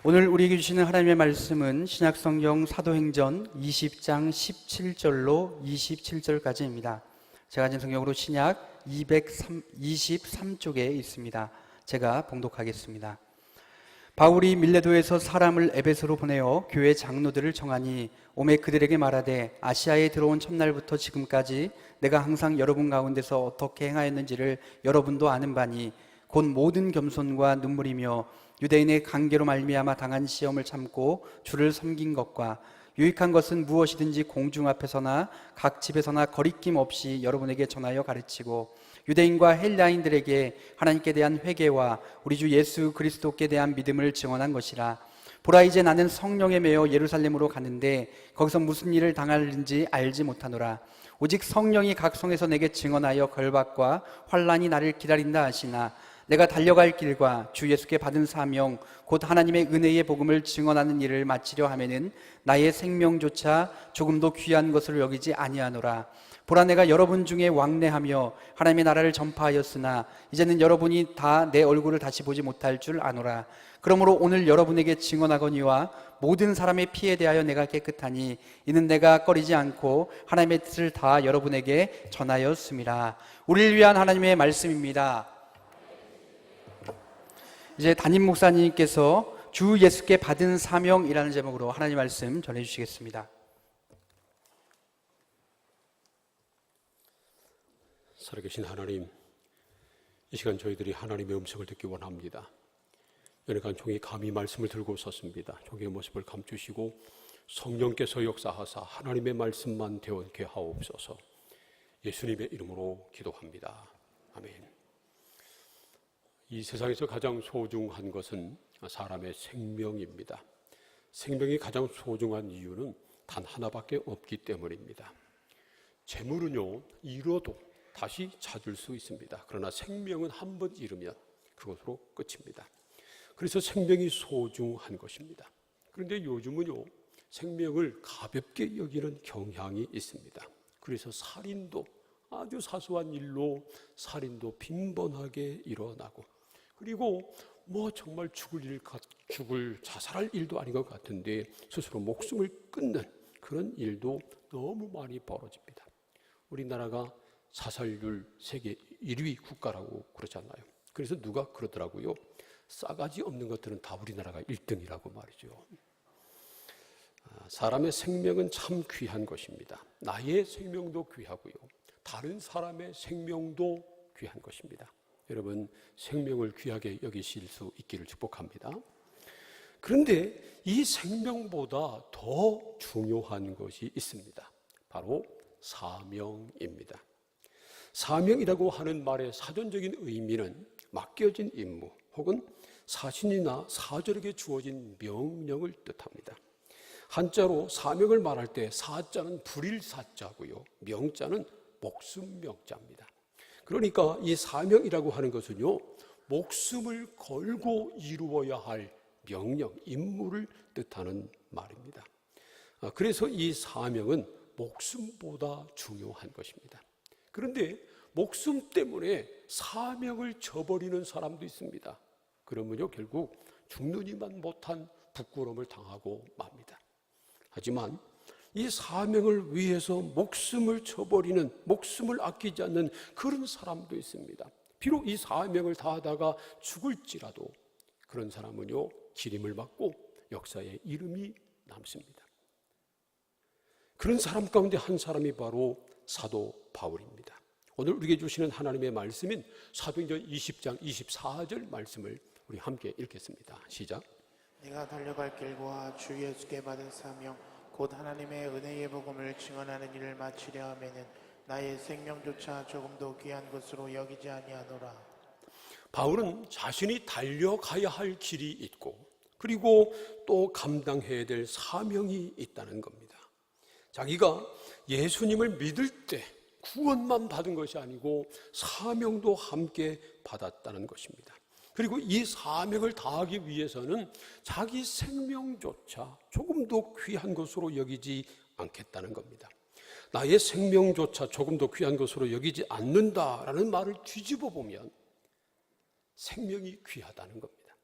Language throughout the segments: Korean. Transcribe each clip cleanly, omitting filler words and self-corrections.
오늘 우리에게 주시는 하나님의 말씀은 신약성경 사도행전 20장 17절로 27절까지입니다. 제가 가진 성경으로 신약 223쪽에 있습니다. 제가 봉독하겠습니다. 바울이 밀레도에서 사람을 에베소로 보내어 교회 장로들을 정하니 오매 그들에게 말하되 아시아에 들어온 첫날부터 지금까지 내가 항상 여러분 가운데서 어떻게 행하였는지를 여러분도 아는 바니 곧 모든 겸손과 눈물이며 유대인의 관계로 말미암아 당한 시험을 참고 주를 섬긴 것과 유익한 것은 무엇이든지 공중 앞에서나 각 집에서나 거리낌 없이 여러분에게 전하여 가르치고 유대인과 헬라인들에게 하나님께 대한 회개와 우리 주 예수 그리스도께 대한 믿음을 증언한 것이라. 보라, 이제 나는 성령에 매여 예루살렘으로 가는데 거기서 무슨 일을 당할는지 알지 못하노라. 오직 성령이 각 성에서 내게 증언하여 결박과 환난이 나를 기다린다 하시나 내가 달려갈 길과 주 예수께 받은 사명 곧 하나님의 은혜의 복음을 증언하는 일을 마치려 하면은 나의 생명조차 조금도 귀한 것을 여기지 아니하노라. 보라, 내가 여러분 중에 왕래하며 하나님의 나라를 전파하였으나 이제는 여러분이 다 내 얼굴을 다시 보지 못할 줄 아노라. 그러므로 오늘 여러분에게 증언하거니와 모든 사람의 피에 대하여 내가 깨끗하니 이는 내가 꺼리지 않고 하나님의 뜻을 다 여러분에게 전하였음이라. 우리를 위한 하나님의 말씀입니다. 이제 담임 목사님께서 주 예수께 받은 사명이라는 제목으로 하나님 말씀 전해주시겠습니다. 살아계신 하나님, 이 시간 저희들이 하나님의 음성을 듣기 원합니다. 연약한 종이 감히 말씀을 들고 섰습니다. 종의 모습을 감추시고 성령께서 역사하사 하나님의 말씀만 되어게 하옵소서. 예수님의 이름으로 기도합니다. 아멘. 이 세상에서 가장 소중한 것은 사람의 생명입니다. 생명이 가장 소중한 이유는 단 하나밖에 없기 때문입니다. 재물은요, 잃어도 다시 찾을 수 있습니다. 그러나 생명은 한 번 잃으면 그것으로 끝입니다. 그래서 생명이 소중한 것입니다. 그런데 요즘은요, 생명을 가볍게 여기는 경향이 있습니다. 그래서 살인도 아주 사소한 일로 살인도 빈번하게 일어나고, 그리고 정말 죽을 자살할 일도 아닌 것 같은데 스스로 목숨을 끊는 그런 일도 너무 많이 벌어집니다. 우리나라가 자살률 세계 1위 국가라고 그러잖아요. 그래서 누가 그러더라고요. 싸가지 없는 것들은 다 우리나라가 1등이라고 말이죠. 사람의 생명은 참 귀한 것입니다. 나의 생명도 귀하고요, 다른 사람의 생명도 귀한 것입니다. 여러분, 생명을 귀하게 여기실 수 있기를 축복합니다. 그런데 이 생명보다 더 중요한 것이 있습니다. 바로 사명입니다. 사명이라고 하는 말의 사전적인 의미는 맡겨진 임무 혹은 사신이나 사절에게 주어진 명령을 뜻합니다. 한자로 사명을 말할 때 사자는 불일사자고요, 명자는 목숨 명자입니다. 그러니까 이 사명이라고 하는 것은요, 목숨을 걸고 이루어야 할 명령, 임무를 뜻하는 말입니다. 그래서 이 사명은 목숨보다 중요한 것입니다. 그런데 목숨 때문에 사명을 저버리는 사람도 있습니다. 그러면요, 결국 죽느니만 못한 부끄러움을 당하고 맙니다. 하지만 이 사명을 위해서 목숨을 저버리는, 목숨을 아끼지 않는 그런 사람도 있습니다. 비록 이 사명을 다하다가 죽을지라도 그런 사람은요, 기림을 받고 역사에 이름이 남습니다. 그런 사람 가운데 한 사람이 바로 사도 바울입니다. 오늘 우리에게 주시는 하나님의 말씀인 사도행전 20장 24절 말씀을 우리 함께 읽겠습니다. 시작. 내가 달려갈 길과 주 예수께 받은 사명 곧 하나님의 은혜의 복음을 증언하는 일을 마치려 하면은 나의 생명조차 조금도 귀한 것으로 여기지 아니하노라. 바울은 자신이 달려가야 할 길이 있고, 그리고 또 감당해야 될 사명이 있다는 겁니다. 자기가 예수님을 믿을 때 구원만 받은 것이 아니고 사명도 함께 받았다는 것입니다. 그리고 이 사명을 다하기 위해서는 자기 생명조차 조금도 귀한 것으로 여기지 않겠다는 겁니다. 나의 생명조차 조금도 귀한 것으로 여기지 않는다라는 말을 뒤집어 보면 생명이 귀하다는 겁니다.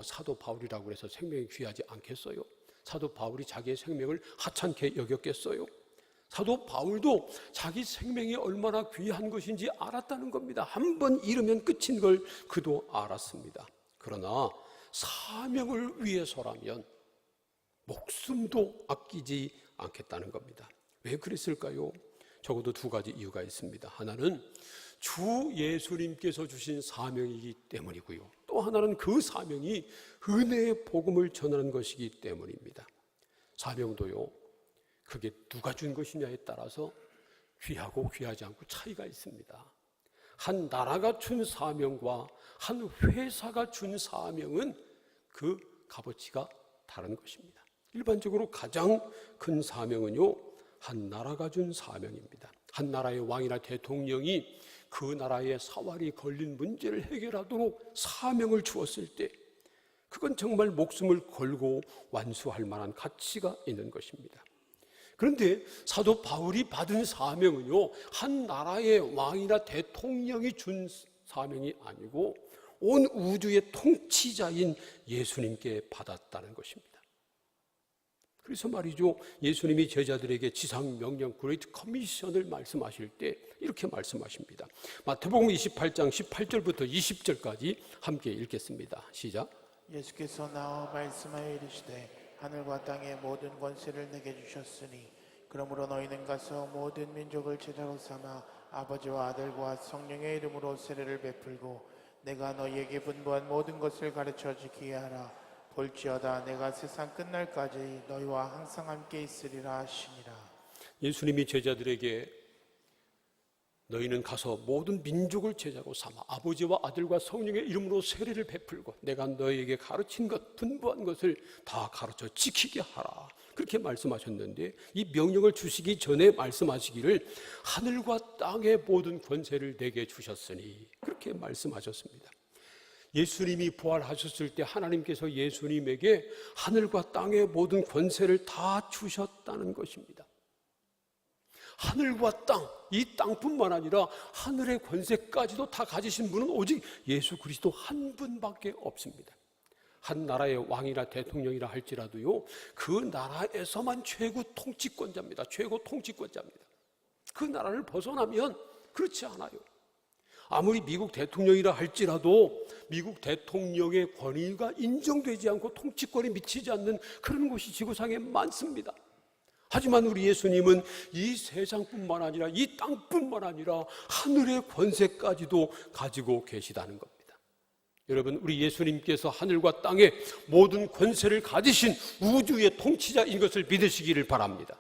사도 바울이라고 해서 생명이 귀하지 않겠어요? 사도 바울이 자기의 생명을 하찮게 여겼겠어요? 사도 바울도 자기 생명이 얼마나 귀한 것인지 알았다는 겁니다. 한 번 잃으면 끝인 걸 그도 알았습니다. 그러나 사명을 위해서라면 목숨도 아끼지 않겠다는 겁니다. 왜 그랬을까요? 적어도 두 가지 이유가 있습니다. 하나는 주 예수님께서 주신 사명이기 때문이고요. 또 하나는 그 사명이 은혜의 복음을 전하는 것이기 때문입니다. 사명도요, 그게 누가 준 것이냐에 따라서 귀하고 귀하지 않고 차이가 있습니다. 한 나라가 준 사명과 한 회사가 준 사명은 그 값어치가 다른 것입니다. 일반적으로 가장 큰 사명은요, 한 나라가 준 사명입니다. 한 나라의 왕이나 대통령이 그 나라의 사활이 걸린 문제를 해결하도록 사명을 주었을 때 그건 정말 목숨을 걸고 완수할 만한 가치가 있는 것입니다. 그런데 사도 바울이 받은 사명은요, 한 나라의 왕이나 대통령이 준 사명이 아니고 온 우주의 통치자인 예수님께 받았다는 것입니다. 그래서 말이죠, 예수님이 제자들에게 지상명령 그레이트 커미션을 말씀하실 때 이렇게 말씀하십니다. 마태복음 28장 18절부터 20절까지 함께 읽겠습니다. 시작. 예수께서 나와 말씀하여 이르시되 하늘과 땅의 모든 권세를 내게 주셨으니 그러므로 너희는 가서 모든 민족을 제자로 삼아 아버지와 아들과 성령의 이름으로 세례를 베풀고 내가 너희에게 분부한 모든 것을 가르쳐 지키게 하라. 볼지어다 내가 세상 끝날까지 너희와 항상 함께 있으리라 하시니라. 예수님이 제자들에게 너희는 가서 모든 민족을 제자로 삼아 아버지와 아들과 성령의 이름으로 세례를 베풀고 내가 너희에게 가르친 것, 분부한 것을 다 가르쳐 지키게 하라. 그렇게 말씀하셨는데 이 명령을 주시기 전에 말씀하시기를 하늘과 땅의 모든 권세를 내게 주셨으니 그렇게 말씀하셨습니다. 예수님이 부활하셨을 때 하나님께서 예수님에게 하늘과 땅의 모든 권세를 다 주셨다는 것입니다. 하늘과 땅, 이 땅뿐만 아니라 하늘의 권세까지도 다 가지신 분은 오직 예수 그리스도 한 분밖에 없습니다. 한 나라의 왕이나 대통령이라 할지라도요, 그 나라에서만 최고 통치권자입니다. 최고 통치권자입니다. 그 나라를 벗어나면 그렇지 않아요. 아무리 미국 대통령이라 할지라도 미국 대통령의 권위가 인정되지 않고 통치권이 미치지 않는 그런 곳이 지구상에 많습니다. 하지만 우리 예수님은 이 세상뿐만 아니라 이 땅뿐만 아니라 하늘의 권세까지도 가지고 계시다는 겁니다. 여러분, 우리 예수님께서 하늘과 땅의 모든 권세를 가지신 우주의 통치자인 것을 믿으시기를 바랍니다.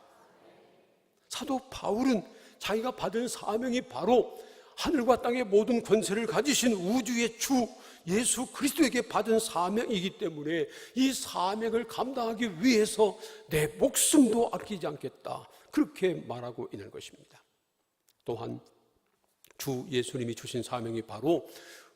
사도 바울은 자기가 받은 사명이 바로 하늘과 땅의 모든 권세를 가지신 우주의 주 예수 그리스도에게 받은 사명이기 때문에 이 사명을 감당하기 위해서 내 목숨도 아끼지 않겠다, 그렇게 말하고 있는 것입니다. 또한 주 예수님이 주신 사명이 바로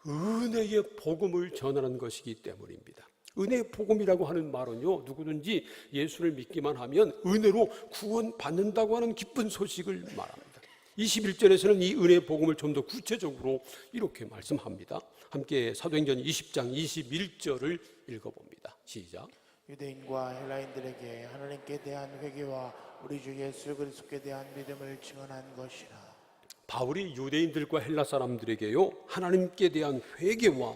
은혜의 복음을 전하는 것이기 때문입니다. 은혜의 복음이라고 하는 말은요, 누구든지 예수를 믿기만 하면 은혜로 구원받는다고 하는 기쁜 소식을 말합니다. 21절에서는 이 은혜의 복음을 좀 더 구체적으로 이렇게 말씀합니다. 함께 사도행전 20장 21절을 읽어봅니다. 시작. 유대인과 헬라인들에게 하나님께 대한 회개와 우리 주 예수 그리스도께 대한 믿음을 증언한 것이라. 바울이 유대인들과 헬라 사람들에게요, 하나님께 대한 회개와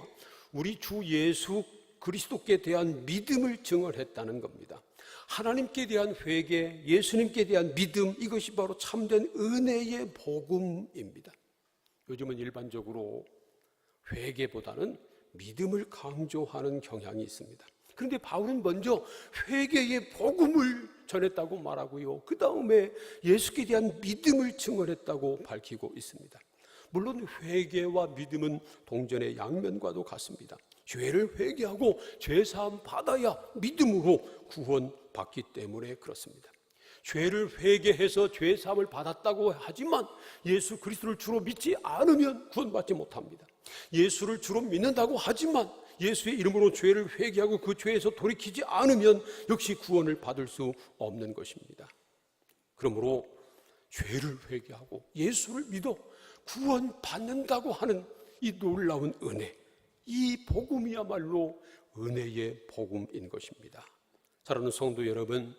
우리 주 예수 그리스도께 대한 믿음을 증언했다는 겁니다. 하나님께 대한 회개, 예수님께 대한 믿음, 이것이 바로 참된 은혜의 복음입니다. 요즘은 일반적으로 회개보다는 믿음을 강조하는 경향이 있습니다. 그런데 바울은 먼저 회개의 복음을 전했다고 말하고요, 그 다음에 예수께 대한 믿음을 증언했다고 밝히고 있습니다. 물론 회개와 믿음은 동전의 양면과도 같습니다. 죄를 회개하고 죄사함 받아야 믿음으로 구원받기 때문에 그렇습니다. 죄를 회개해서 죄사함을 받았다고 하지만 예수 그리스도를 주로 믿지 않으면 구원받지 못합니다. 예수를 주로 믿는다고 하지만 예수의 이름으로 죄를 회개하고 그 죄에서 돌이키지 않으면 역시 구원을 받을 수 없는 것입니다. 그러므로 죄를 회개하고 예수를 믿어 구원받는다고 하는 이 놀라운 은혜, 이 복음이야말로 은혜의 복음인 것입니다. 사랑하는 성도 여러분,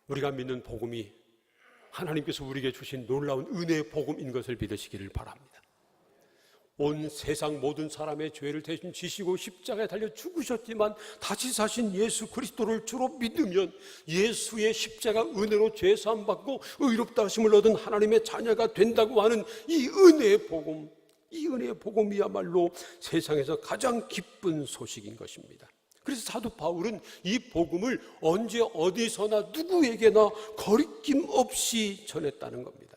우리가 믿는 복음이 하나님께서 우리에게 주신 놀라운 은혜의 복음인 것을 믿으시기를 바랍니다. 온 세상 모든 사람의 죄를 대신 지시고 십자가에 달려 죽으셨지만 다시 사신 예수 그리스도를 주로 믿으면 예수의 십자가 은혜로 죄 사함 받고 의롭다 하심을 얻은 하나님의 자녀가 된다고 하는 이 은혜의 복음, 이 은혜의 복음이야말로 세상에서 가장 기쁜 소식인 것입니다. 그래서 사도 바울은 이 복음을 언제 어디서나 누구에게나 거리낌 없이 전했다는 겁니다.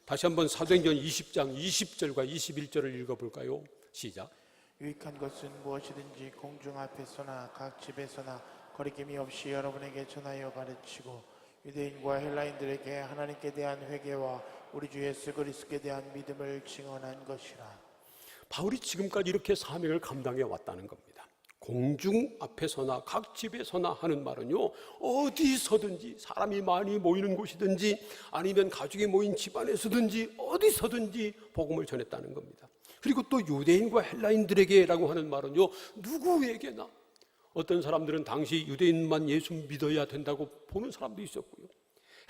다시 한번 사도행전 20장 20절과 21절을 읽어볼까요? 시작. 유익한 것은 무엇이든지 공중 앞에서나 각 집에서나 거리낌이 없이 여러분에게 전하여 가르치고 유대인과 헬라인들에게 하나님께 대한 회개와 우리 주 예수 그리스도에 대한 믿음을 증언한 것이라. 바울이 지금까지 이렇게 사명을 감당해 왔다는 겁니다. 공중 앞에서나 각 집에서나 하는 말은요, 어디서든지 사람이 많이 모이는 곳이든지 아니면 가족이 모인 집안에서든지 어디서든지 복음을 전했다는 겁니다. 그리고 또 유대인과 헬라인들에게라고 하는 말은요, 누구에게나. 어떤 사람들은 당시 유대인만 예수 믿어야 된다고 보는 사람도 있었고요,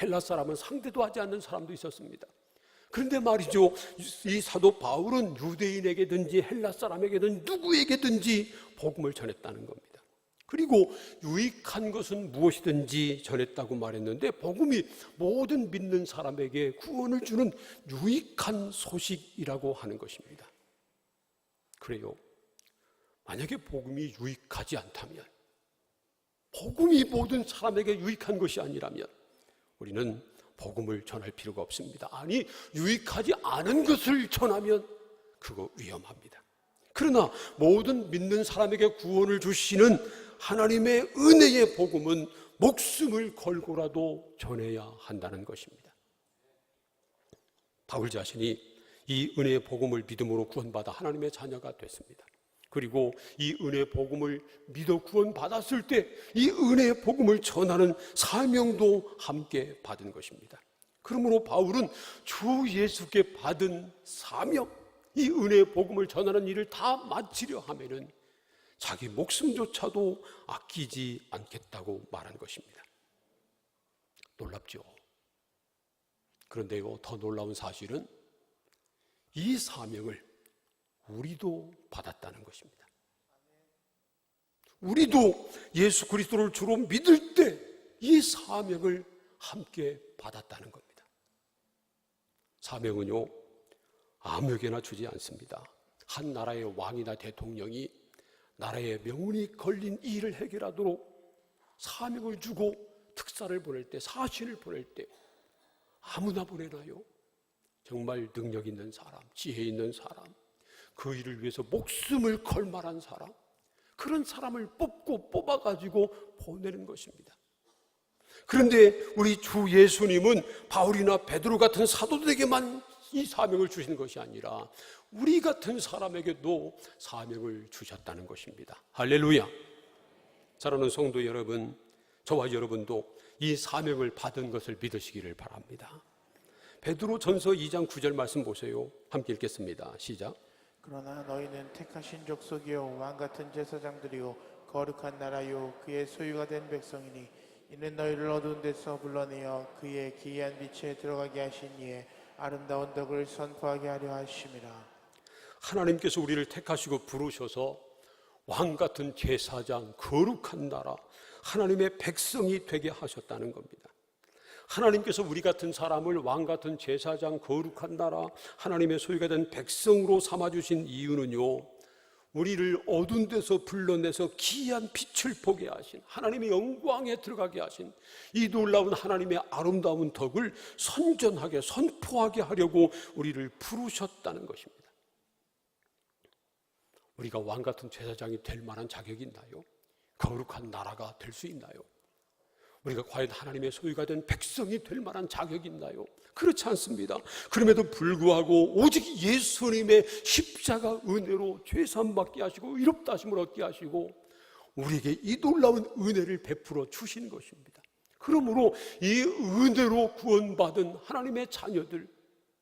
헬라 사람은 상대도 하지 않는 사람도 있었습니다. 그런데 말이죠, 이 사도 바울은 유대인에게든지 헬라 사람에게든지 누구에게든지 복음을 전했다는 겁니다. 그리고 유익한 것은 무엇이든지 전했다고 말했는데, 복음이 모든 믿는 사람에게 구원을 주는 유익한 소식이라고 하는 것입니다. 그래요, 만약에 복음이 유익하지 않다면, 복음이 모든 사람에게 유익한 것이 아니라면 우리는 복음을 전할 필요가 없습니다. 아니, 유익하지 않은 것을 전하면 그거 위험합니다. 그러나 모든 믿는 사람에게 구원을 주시는 하나님의 은혜의 복음은 목숨을 걸고라도 전해야 한다는 것입니다. 바울 자신이 이 은혜의 복음을 믿음으로 구원받아 하나님의 자녀가 됐습니다. 그리고 이 은혜의 복음을 믿어 구원받았을 때 이 은혜의 복음을 전하는 사명도 함께 받은 것입니다. 그러므로 바울은 주 예수께 받은 사명, 이 은혜의 복음을 전하는 일을 다 마치려 하면은 자기 목숨조차도 아끼지 않겠다고 말한 것입니다. 놀랍죠? 그런데요, 더 놀라운 사실은 이 사명을 우리도 받았다는 것입니다. 우리도 예수 그리스도를 주로 믿을 때 이 사명을 함께 받았다는 겁니다. 사명은요, 아무에게나 주지 않습니다. 한 나라의 왕이나 대통령이 나라의 명운이 걸린 일을 해결하도록 사명을 주고 특사를 보낼 때, 사신을 보낼 때 아무나 보내나요? 정말 능력 있는 사람, 지혜 있는 사람, 그 일을 위해서 목숨을 걸 만한 사람, 그런 사람을 뽑아가지고 보내는 것입니다. 그런데 우리 주 예수님은 바울이나 베드로 같은 사도들에게만 이 사명을 주시는 것이 아니라 우리 같은 사람에게도 사명을 주셨다는 것입니다. 할렐루야. 사랑하는 성도 여러분, 저와 여러분도 이 사명을 받은 것을 믿으시기를 바랍니다. 베드로 전서 2장 9절 말씀 보세요. 함께 읽겠습니다. 시작. 그러나 너희는 택하신 족속이요 왕같은 제사장들이요 거룩한 나라요 그의 소유가 된 백성이니 이는 너희를 어두운 데서 불러내어 그의 기이한 빛에 들어가게 하신 이의 아름다운 덕을 선포하게 하려 하심이라. 하나님께서 우리를 택하시고 부르셔서 왕같은 제사장, 거룩한 나라, 하나님의 백성이 되게 하셨다는 겁니다. 하나님께서 우리 같은 사람을 왕같은 제사장, 거룩한 나라, 하나님의 소유가 된 백성으로 삼아주신 이유는요, 우리를 어두운 데서 불러내서 기이한 빛을 보게 하신, 하나님의 영광에 들어가게 하신 이 놀라운 하나님의 아름다운 덕을 선전하게, 선포하게 하려고 우리를 부르셨다는 것입니다. 우리가 왕같은 제사장이 될 만한 자격이 있나요? 거룩한 나라가 될 수 있나요? 우리가 과연 하나님의 소유가 된 백성이 될 만한 자격이 있나요? 그렇지 않습니다. 그럼에도 불구하고 오직 예수님의 십자가 은혜로 죄사함 받게 하시고 의롭다 하심을 얻게 하시고 우리에게 이 놀라운 은혜를 베풀어 주신 것입니다. 그러므로 이 은혜로 구원받은 하나님의 자녀들,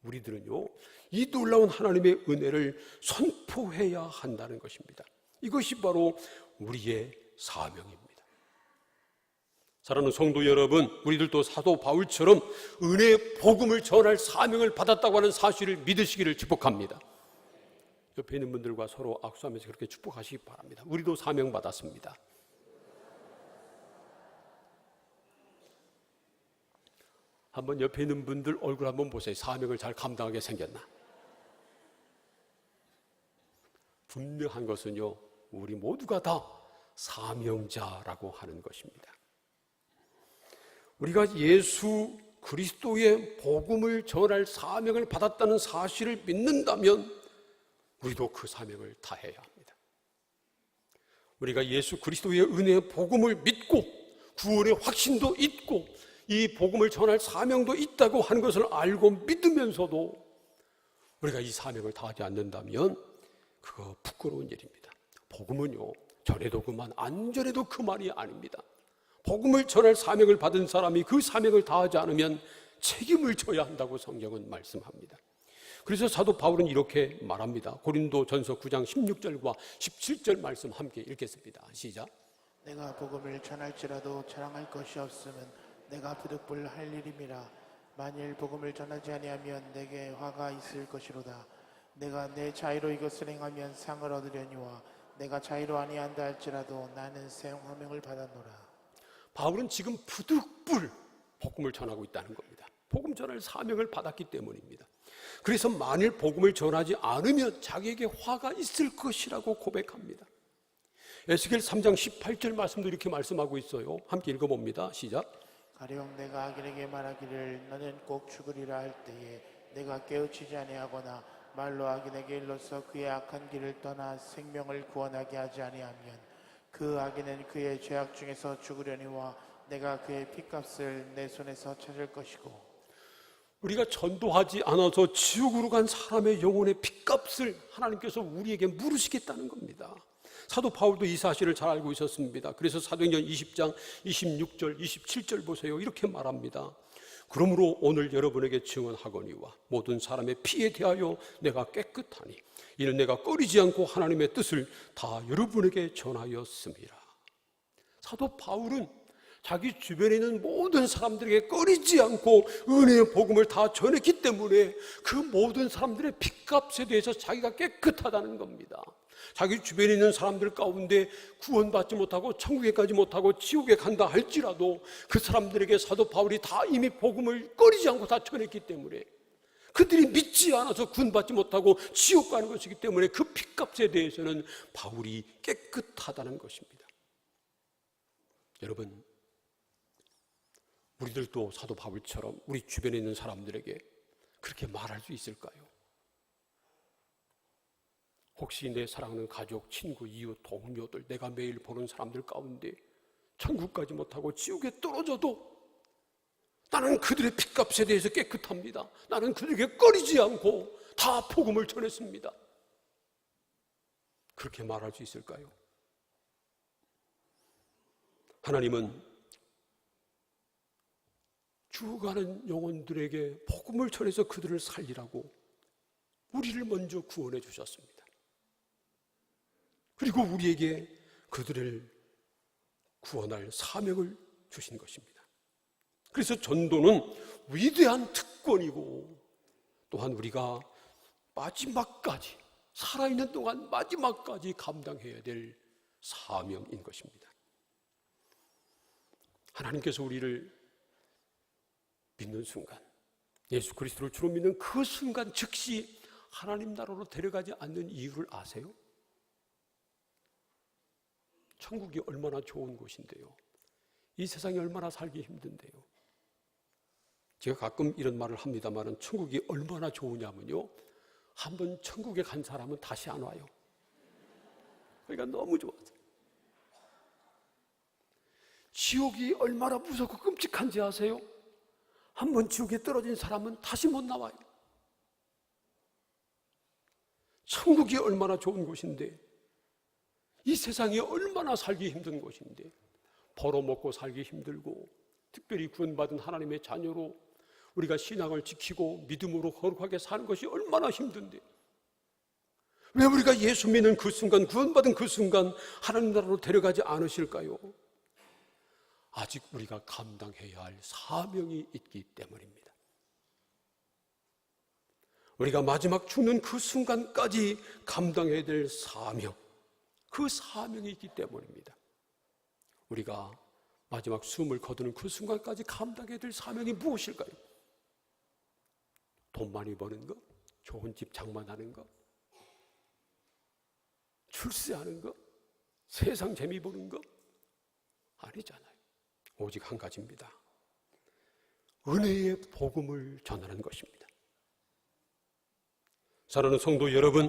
우리들은요, 이 놀라운 하나님의 은혜를 선포해야 한다는 것입니다. 이것이 바로 우리의 사명입니다. 사랑하는 성도 여러분, 우리들도 사도 바울처럼 은혜의 복음을 전할 사명을 받았다고 하는 사실을 믿으시기를 축복합니다. 옆에 있는 분들과 서로 악수하면서 그렇게 축복하시기 바랍니다. 우리도 사명 받았습니다. 한번 옆에 있는 분들 얼굴 한번 보세요. 사명을 잘 감당하게 생겼나? 분명한 것은요, 우리 모두가 다 사명자라고 하는 것입니다. 우리가 예수 그리스도의 복음을 전할 사명을 받았다는 사실을 믿는다면 우리도 그 사명을 다해야 합니다. 우리가 예수 그리스도의 은혜의 복음을 믿고 구원의 확신도 있고 이 복음을 전할 사명도 있다고 하는 것을 알고 믿으면서도 우리가 이 사명을 다하지 않는다면 그거 부끄러운 일입니다. 복음은요, 전해도 그만 안 전해도 그 말이 아닙니다. 복음을 전할 사명을 받은 사람이 그 사명을 다하지 않으면 책임을 져야 한다고 성경은 말씀합니다. 그래서 사도 바울은 이렇게 말합니다. 고린도전서 9장 16절과 17절 말씀 함께 읽겠습니다. 시작. 내가 복음을 전할지라도 자랑할 것이 없으면 내가 부득불할 일임이라. 만일 복음을 전하지 아니하면 내게 화가 있을 것이로다. 내가 내 자유로 이것을 행하면 상을 얻으려니와 내가 자유로 아니한다 할지라도 나는 사용하명을 받았노라. 바울은 지금 부득불 복음을 전하고 있다는 겁니다. 복음 전할 사명을 받았기 때문입니다. 그래서 만일 복음을 전하지 않으면 자기에게 화가 있을 것이라고 고백합니다. 에스겔 3장 18절 말씀도 이렇게 말씀하고 있어요. 함께 읽어봅니다. 시작. 가령 내가 악인에게 말하기를 너는 꼭 죽으리라 할 때에 내가 깨우치지 아니하거나 말로 악인에게 일러서 그의 악한 길을 떠나 생명을 구원하게 하지 아니하면 그 악인은 그의 죄악 중에서 죽으려니와 내가 그의 핏값을 내 손에서 찾을 것이고. 우리가 전도하지 않아서 지옥으로 간 사람의 영혼의 핏값을 하나님께서 우리에게 물으시겠다는 겁니다. 사도 바울도 이 사실을 잘 알고 있었습니다. 그래서 사도행전 20장 26절 27절 보세요. 이렇게 말합니다. 그러므로 오늘 여러분에게 증언하거니와 모든 사람의 피에 대하여 내가 깨끗하니 이는 내가 꺼리지 않고 하나님의 뜻을 다 여러분에게 전하였습니다. 사도 바울은 자기 주변에 있는 모든 사람들에게 꺼리지 않고 은혜의 복음을 다 전했기 때문에 그 모든 사람들의 핏값에 대해서 자기가 깨끗하다는 겁니다. 자기 주변에 있는 사람들 가운데 구원받지 못하고 천국에 가지 못하고 지옥에 간다 할지라도 그 사람들에게 사도 바울이 다 이미 복음을 꺼리지 않고 다 전했기 때문에 그들이 믿지 않아서 구원받지 못하고 지옥 가는 것이기 때문에 그 핏값에 대해서는 바울이 깨끗하다는 것입니다. 여러분, 우리들도 사도 바울처럼 우리 주변에 있는 사람들에게 그렇게 말할 수 있을까요? 혹시 내 사랑하는 가족, 친구, 이웃, 동료들, 내가 매일 보는 사람들 가운데 천국 가지 못하고 지옥에 떨어져도 나는 그들의 핏값에 대해서 깨끗합니다. 나는 그들에게 꺼리지 않고 다 복음을 전했습니다. 그렇게 말할 수 있을까요? 하나님은 죽어가는 영혼들에게 복음을 전해서 그들을 살리라고 우리를 먼저 구원해 주셨습니다. 그리고 우리에게 그들을 구원할 사명을 주신 것입니다. 그래서 전도는 위대한 특권이고 또한 우리가 마지막까지 살아있는 동안 마지막까지 감당해야 될 사명인 것입니다. 하나님께서 우리를 믿는 순간, 예수 그리스도를 주로 믿는 그 순간 즉시 하나님 나라로 데려가지 않는 이유를 아세요? 천국이 얼마나 좋은 곳인데요. 이 세상이 얼마나 살기 힘든데요. 제가 가끔 이런 말을 합니다만 천국이 얼마나 좋으냐면요, 한번 천국에 간 사람은 다시 안 와요. 그러니까 너무 좋아서. 지옥이 얼마나 무섭고 끔찍한지 아세요? 한번 지옥에 떨어진 사람은 다시 못 나와요. 천국이 얼마나 좋은 곳인데, 이 세상이 얼마나 살기 힘든 곳인데, 벌어먹고 살기 힘들고 특별히 구원받은 하나님의 자녀로 우리가 신앙을 지키고 믿음으로 거룩하게 사는 것이 얼마나 힘든데, 왜 우리가 예수 믿는 그 순간, 구원받은 그 순간 하나님 나라로 데려가지 않으실까요? 아직 우리가 감당해야 할 사명이 있기 때문입니다. 우리가 마지막 죽는 그 순간까지 감당해야 될 사명, 그 사명이 있기 때문입니다. 우리가 마지막 숨을 거두는 그 순간까지 감당해야 될 사명이 무엇일까요? 돈 많이 버는 것? 좋은 집 장만하는 것? 출세하는 것? 세상 재미 보는 것? 아니잖아요. 오직 한 가지입니다. 은혜의 복음을 전하는 것입니다. 사랑하는 성도 여러분,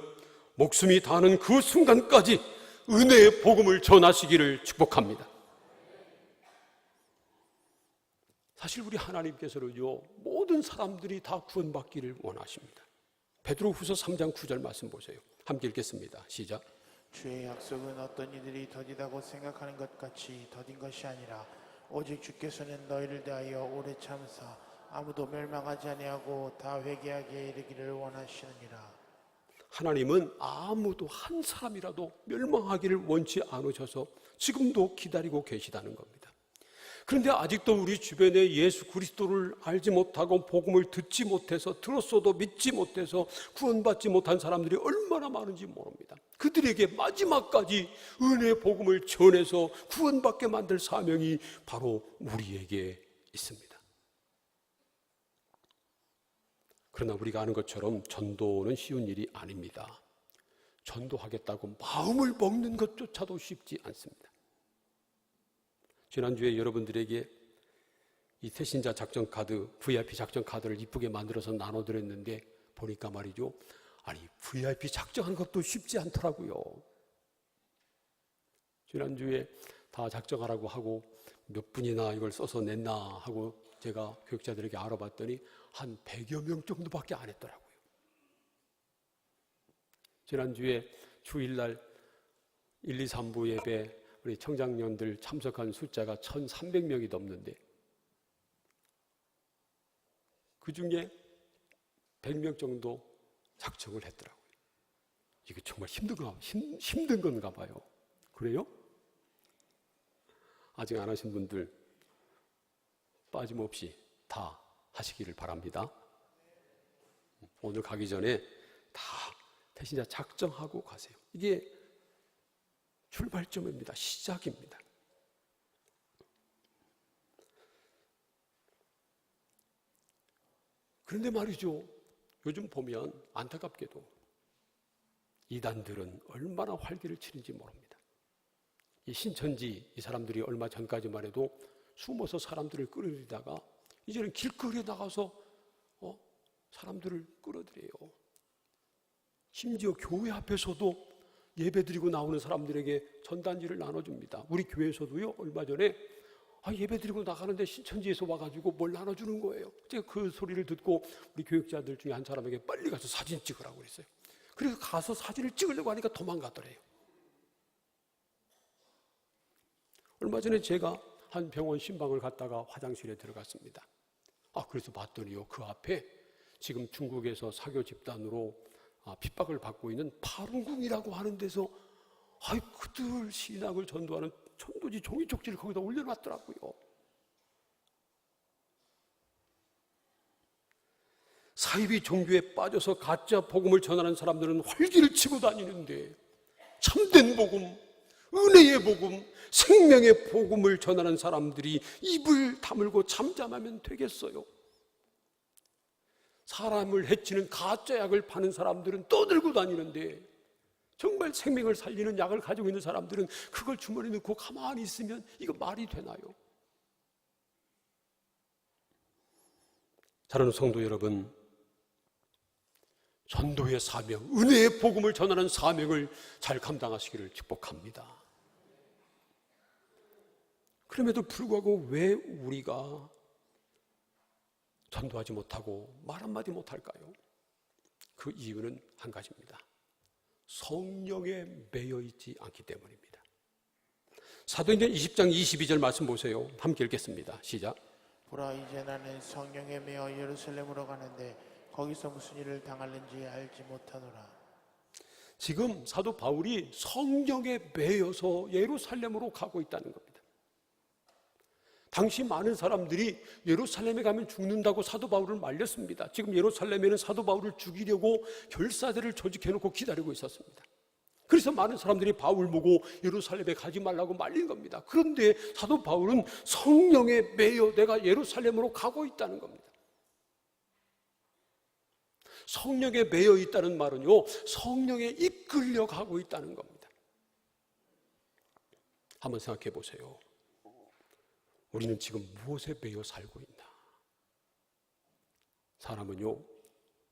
목숨이 다하는 그 순간까지 은혜의 복음을 전하시기를 축복합니다. 사실 우리 하나님께서는요, 모든 사람들이 다 구원받기를 원하십니다. 베드로후서 3장 9절 말씀 보세요. 함께 읽겠습니다. 시작. 주의 약속은 어떤 이들이 더디다고 생각하는 것 같이 더딘 것이 아니라 오직 주께서는 너희를 대하여 오래 참사 아무도 멸망하지 아니하고 다 회개하게 이르기를 원하시느니라. 하나님은 아무도 한 사람이라도 멸망하기를 원치 않으셔서 지금도 기다리고 계시다는 겁니다. 그런데 아직도 우리 주변에 예수 그리스도를 알지 못하고 복음을 듣지 못해서, 들었어도 믿지 못해서 구원받지 못한 사람들이 얼마나 많은지 모릅니다. 그들에게 마지막까지 은혜의 복음을 전해서 구원받게 만들 사명이 바로 우리에게 있습니다. 그러나 우리가 아는 것처럼 전도는 쉬운 일이 아닙니다. 전도하겠다고 마음을 먹는 것조차도 쉽지 않습니다. 지난주에 여러분들에게 이 새신자 작전 카드, VIP 작전 카드를 이쁘게 만들어서 나눠드렸는데 보니까 말이죠, 아니 VIP 작정하는 것도 쉽지 않더라고요. 지난주에 다 작정하라고 하고 몇 분이나 이걸 써서 냈나 하고 제가 교육자들에게 알아봤더니 한 100여 명 정도밖에 안 했더라고요. 지난주에 주일날 1, 2, 3부 예배 우리 청장년들 참석한 숫자가 1,300명이 넘는데 그중에 100명 정도 작정을 했더라고요. 이게 정말 힘든 건가 봐요. 그래요? 아직 안 하신 분들 빠짐없이 다 하시기를 바랍니다. 오늘 가기 전에 다 대신자 작정하고 가세요. 이게 출발점입니다. 시작입니다. 그런데 말이죠, 요즘 보면 안타깝게도 이단들은 얼마나 활기를 치는지 모릅니다. 이 신천지 이 사람들이 얼마 전까지만 해도 숨어서 사람들을 끌어들이다가 이제는 길거리에 나가서 사람들을 끌어들여요. 심지어 교회 앞에서도 예배드리고 나오는 사람들에게 전단지를 나눠줍니다. 우리 교회에서도요, 얼마 전에 예배드리고 나가는데 신천지에서 와가지고 뭘 나눠주는 거예요. 제가 그 소리를 듣고 우리 교육자들 중에 한 사람에게 빨리 가서 사진 찍으라고 그랬어요. 그래서 가서 사진을 찍으려고 하니까 도망가더래요. 얼마 전에 제가 한 병원 신방을 갔다가 화장실에 들어갔습니다. 그래서 봤더니요, 그 앞에 지금 중국에서 사교 집단으로 핍박을 받고 있는 파룬궁이라고 하는 데서 그들 신학을 전도하는 천도지 종이 쪽지를 거기다 올려놨더라고요. 사이비 종교에 빠져서 가짜 복음을 전하는 사람들은 활기를 치고 다니는데 참된 복음, 은혜의 복음, 생명의 복음을 전하는 사람들이 입을 다물고 잠잠하면 되겠어요? 사람을 해치는 가짜 약을 파는 사람들은 떠들고 다니는데 정말 생명을 살리는 약을 가지고 있는 사람들은 그걸 주머니에 넣고 가만히 있으면 이거 말이 되나요? 사랑하는 성도 여러분, 전도의 사명, 은혜의 복음을 전하는 사명을 잘 감당하시기를 축복합니다. 그럼에도 불구하고 왜 우리가 전도하지 못하고 말 한마디 못할까요? 그 이유는 한 가지입니다. 성령에 매여 있지 않기 때문입니다. 사도행전 20장 22절 말씀 보세요. 함께 읽겠습니다. 시작. 보라, 이제 나는 성령에 매여 예루살렘으로 가는데 거기서 무슨 일을 당할는지 알지 못하노라. 지금 사도 바울이 성령에 매여서 예루살렘으로 가고 있다는 겁니다. 당시 많은 사람들이 예루살렘에 가면 죽는다고 사도 바울을 말렸습니다. 지금 예루살렘에는 사도 바울을 죽이려고 결사대를 조직해놓고 기다리고 있었습니다. 그래서 많은 사람들이 바울 보고 예루살렘에 가지 말라고 말린 겁니다. 그런데 사도 바울은 성령에 매여 내가 예루살렘으로 가고 있다는 겁니다. 성령에 매여 있다는 말은요, 성령에 이끌려 가고 있다는 겁니다. 한번 생각해 보세요. 우리는 지금 무엇에 매여 살고 있나? 사람은요,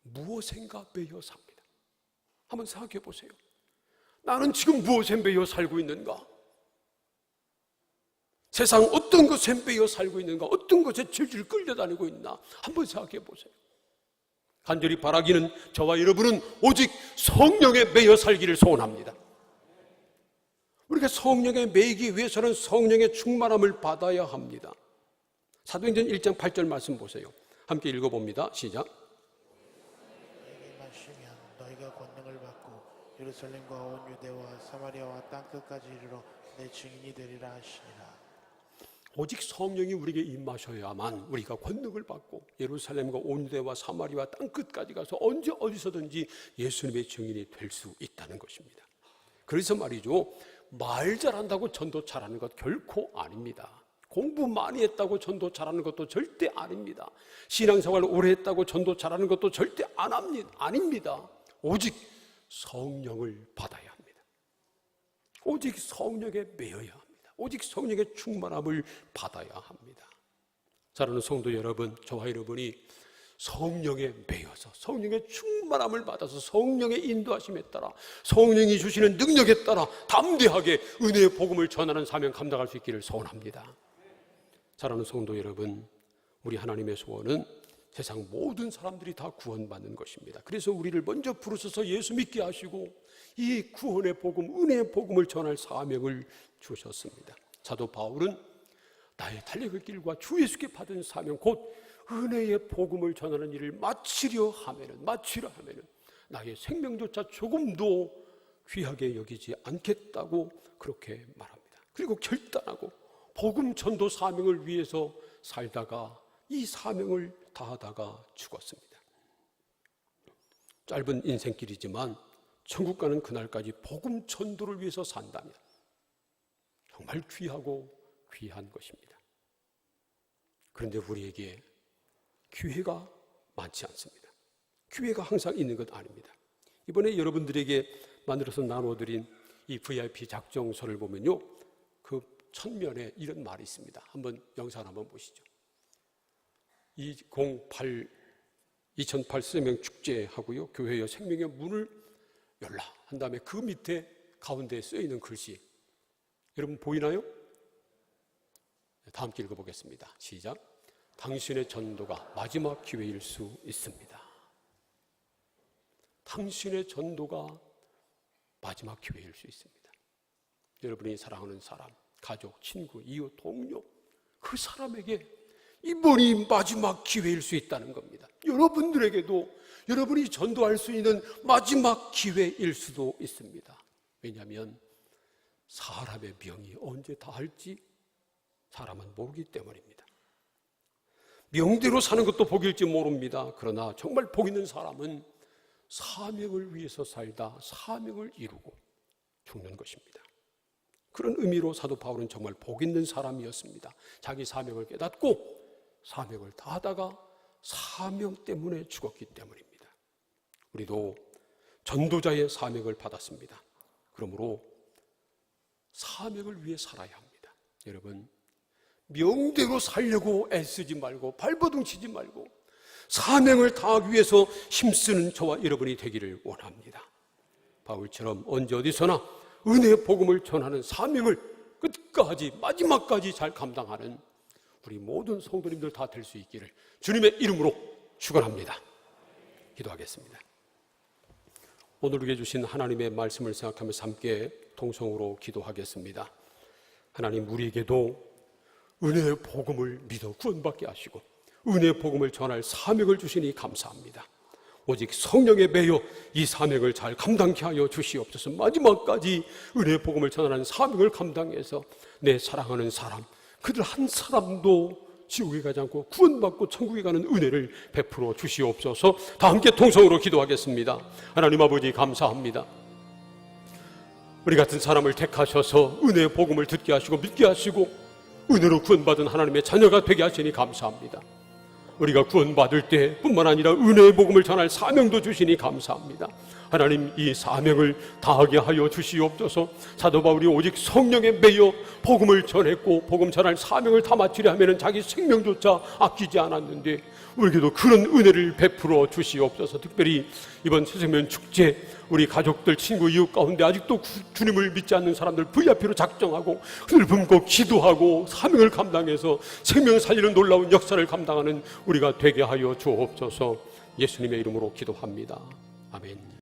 무엇인가 매여 삽니다. 한번 생각해 보세요. 나는 지금 무엇에 매여 살고 있는가? 세상 어떤 것에 매여 살고 있는가? 어떤 것에 질질 끌려다니고 있나? 한번 생각해 보세요. 간절히 바라기는 저와 여러분은 오직 성령에 매여 살기를 소원합니다. 우리가 성령에 매이기 위해서는 성령의 충만함을 받아야 합니다. 사도행전 1장 8절 말씀 보세요. 함께 읽어봅니다. 시작. 너에게 마시면 너희가 권능을 받고 예루살렘과 온 유대와 사마리아와 땅끝까지 이르러 내 증인이 되리라 하시니라. 오직 성령이 우리에게 임하셔야만 우리가 권능을 받고 예루살렘과 온 유대와 사마리아와 땅끝까지 가서 언제 어디서든지 예수님의 증인이 될 수 있다는 것입니다. 그래서 말이죠, 말 잘한다고 전도 잘하는 것 결코 아닙니다. 공부 많이 했다고 전도 잘하는 것도 절대 아닙니다. 신앙생활 오래 했다고 전도 잘하는 것도 절대 아닙니다. 오직 성령을 받아야 합니다. 오직 성령에 매여야 합니다. 오직 성령의 충만함을 받아야 합니다. 사랑하는 성도 여러분, 저와 여러분이 성령에 매여서 성령의 충만함을 받아서 성령의 인도하심에 따라 성령이 주시는 능력에 따라 담대하게 은혜의 복음을 전하는 사명 감당할 수 있기를 소원합니다. 사랑하는 성도 여러분, 우리 하나님의 소원은 세상 모든 사람들이 다 구원받는 것입니다. 그래서 우리를 먼저 부르셔서 예수 믿게 하시고 이 구원의 복음, 은혜의 복음을 전할 사명을 주셨습니다. 사도 바울은 나의 달려갈 길과 주 예수께 받은 사명, 곧 은혜의 복음을 전하는 일을 마치려 하면은 나의 생명조차 조금도 귀하게 여기지 않겠다고 그렇게 말합니다. 그리고 결단하고 복음 전도 사명을 위해서 살다가 이 사명을 다하다가 죽었습니다. 짧은 인생길이지만 천국 가는 그날까지 복음 전도를 위해서 산다면 정말 귀하고 귀한 것입니다. 그런데 우리에게 기회가 많지 않습니다. 기회가 항상 있는 것 아닙니다. 이번에 여러분들에게 만들어서 나눠드린 이 VIP 작정서를 보면요, 그 첫면에 이런 말이 있습니다. 한번 영상 한번 보시죠. 2008 생명 축제하고요, 교회의 생명의 문을 열라 한 다음에 그 밑에 가운데에 쓰여 있는 글씨, 여러분 보이나요? 다 함께 읽어보겠습니다. 시작. 당신의 전도가 마지막 기회일 수 있습니다. 당신의 전도가 마지막 기회일 수 있습니다. 여러분이 사랑하는 사람, 가족, 친구, 이웃, 동료, 그 사람에게 이번이 마지막 기회일 수 있다는 겁니다. 여러분들에게도 여러분이 전도할 수 있는 마지막 기회일 수도 있습니다. 왜냐하면 사람의 병이 언제 다할지 사람은 모르기 때문입니다. 명대로 사는 것도 복일지 모릅니다. 그러나 정말 복 있는 사람은 사명을 위해서 살다 사명을 이루고 죽는 것입니다. 그런 의미로 사도 바울은 정말 복 있는 사람이었습니다. 자기 사명을 깨닫고 사명을 다하다가 사명 때문에 죽었기 때문입니다. 우리도 전도자의 사명을 받았습니다. 그러므로 사명을 위해 살아야 합니다. 여러분, 명대로 살려고 애쓰지 말고 발버둥 치지 말고 사명을 다하기 위해서 힘쓰는 저와 여러분이 되기를 원합니다. 바울처럼 언제 어디서나 은혜의 복음을 전하는 사명을 끝까지 마지막까지 잘 감당하는 우리 모든 성도님들 다 될 수 있기를 주님의 이름으로 축원합니다. 기도하겠습니다. 오늘 우리에게 주신 하나님의 말씀을 생각하면서 함께 통성으로 기도하겠습니다. 하나님, 우리에게도 은혜의 복음을 믿어 구원받게 하시고 은혜의 복음을 전할 사명을 주시니 감사합니다. 오직 성령에 매여 이 사명을 잘 감당케 하여 주시옵소서. 마지막까지 은혜의 복음을 전하는 사명을 감당해서 내 사랑하는 사람, 그들 한 사람도 지옥에 가지 않고 구원받고 천국에 가는 은혜를 베풀어 주시옵소서. 다 함께 통성으로 기도하겠습니다. 하나님 아버지 감사합니다. 우리 같은 사람을 택하셔서 은혜의 복음을 듣게 하시고 믿게 하시고 은혜로 구원받은 하나님의 자녀가 되게 하시니 감사합니다. 우리가 구원받을 때 뿐만 아니라 은혜의 복음을 전할 사명도 주시니 감사합니다. 하나님, 이 사명을 다하게 하여 주시옵소서. 사도 바울이 오직 성령에 매여 복음을 전했고 복음 전할 사명을 다 마치려 하면 자기 생명조차 아끼지 않았는데 우리에게도 그런 은혜를 베풀어 주시옵소서. 특별히 이번 새생명 축제 우리 가족들, 친구, 이웃 가운데 아직도 주님을 믿지 않는 사람들 VIP로 작정하고 그들 품고 기도하고 사명을 감당해서 생명 살리는 놀라운 역사를 감당하는 우리가 되게 하여 주옵소서. 예수님의 이름으로 기도합니다.